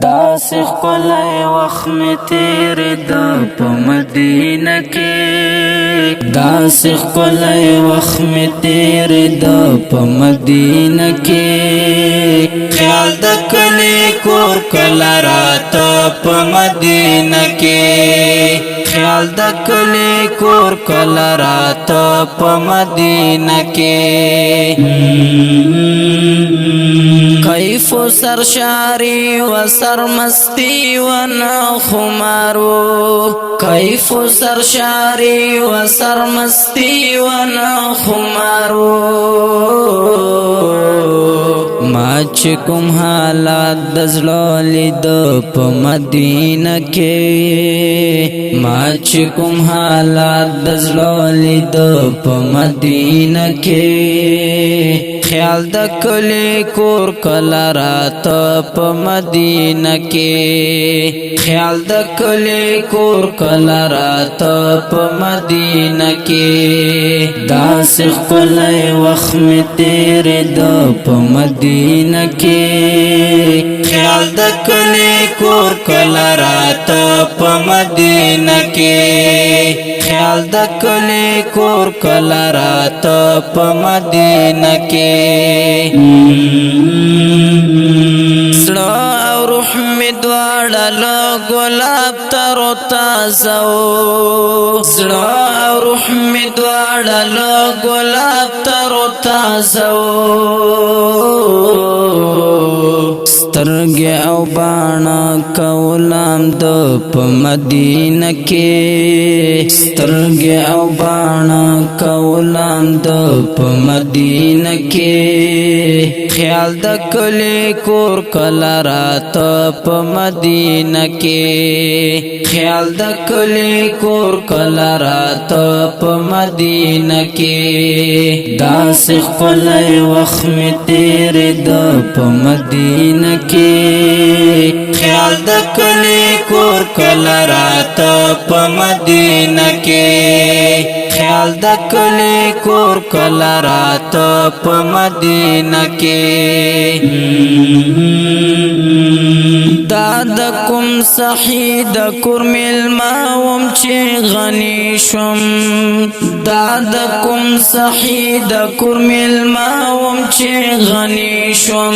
داس خلای وخت می تیر دا پا مدینہ کی داس خلای وخت می تیر دا پا مدینہ کی خیال دا کلی کور کلا راتا پا مدینہ کی خیال دا کلی کور کلا راتا پا مدینہ کی کیف و سرشاری و سرمستی و نخمارو کیف و سرشاری و سرمستی و نخمارو ما چکم حالات دزلو لیدو پا مدینہ کے ما چکم حالات دزلو لیدو پا مدینہ کے خیال دا کلی کور کلا راتا پا مدینہ کے خیال دا کلی کور کلا راتا پا مدینہ کے داس خلای وخت می تیر دا پا مدینہ کے خیال دا کلی کور کلا راتا پا مدینہ کے خیال دا کلی کور کلا راتا پا مدینہ کے سڑا او روح می دوارا گلاب ترو تازو سڑا او روح می دوارا گلاب ترو تازو سترگی او بانا کولام دو پا مدینہ کے سترگی او بانا کولام دو پا مدینہ کے خیال دا کلی کور کلا راتا پا مدینہ کے خیال دا کلی کور کلا راتا پا مدینہ کے داس خلای وخت می تیر دا پا مدینہ کے خیال دا کلی کور کلا راتا پا مدینہ کے خیال دا کلی کور کلا راتا پا مدینہ کے دادا کم صحید کرمیل ماوم چی غنی شم دادا کم صحید کرمیل ماوم چی غنی شم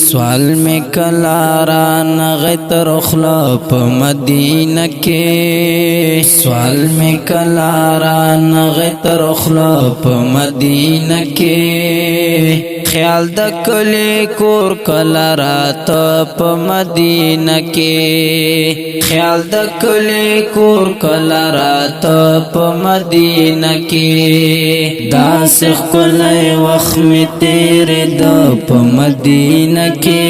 سوال میں کلارا نغیت رخلا پا مدینہ کے سوال میں کلارا نغیت رخلا پا مدینہ کے خیال دا کلی کور کلا راتا پا مدینہ کے خیال دا کلی کور کلا راتا پا مدینہ کے داس خلای وخت می تیر دا پا مدینہ کے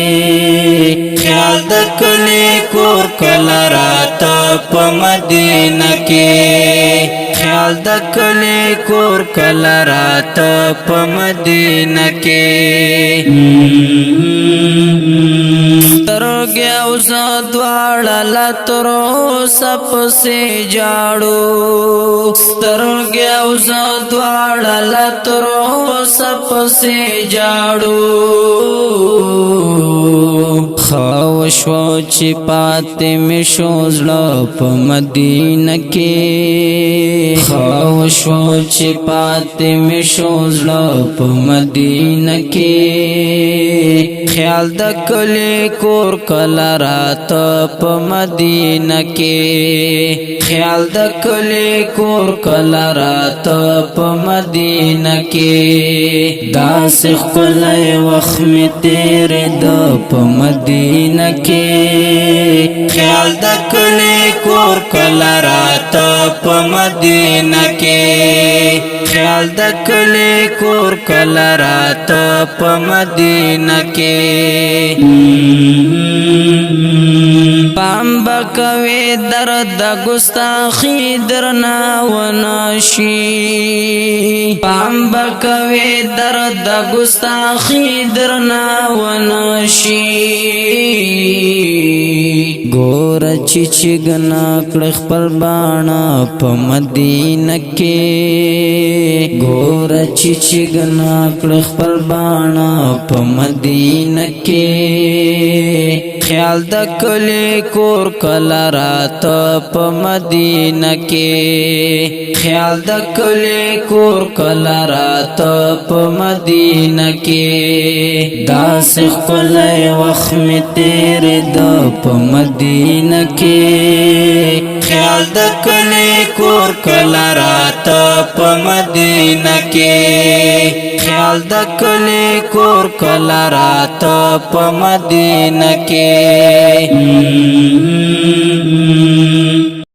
خیال دا کلی کور کلا راتا پا مدینہ کے خیال دا کلی کور کلا راتا پا مدینہ کے سترگی او زدواڑا لترو سپ سے جاڑو سترگی او زدواڑا لترو سپ سے جاڑو خوشو چی پاتے میں شوزلا پا مدینہ کے خوشو چی پاتے میں شوزلا پا مدینہ کے خیال دا کلی کور کلا راتا پا مدینہ کے خیال دا کلی کور کلا راتا پا مدینہ کے داس خلای وخت می تیر دا پا مدینہ کے خیال دا کلی کور کلا راتا پا مدینہ کے خیال دا کلی کور کلا راتا پا مدینہ کے پام بکوی درد گستاخی درنا وناشی پام بکوی درد گستاخی درنا وناشی ګور چې ګنا کړ خپل باڼه په مدینه کې ګور چې ګنا کړ خپل باڼه په مدینه کې خیال د کلی کور کلا رات په مدینه کې خیال د کلی کور کلا رات په مدینه کې داس خپل وخت می تیر د په مدینه کې خیال د کلی کور کلا رات په مدینه کې خیال د کلی کور کلا رات په مدینه کې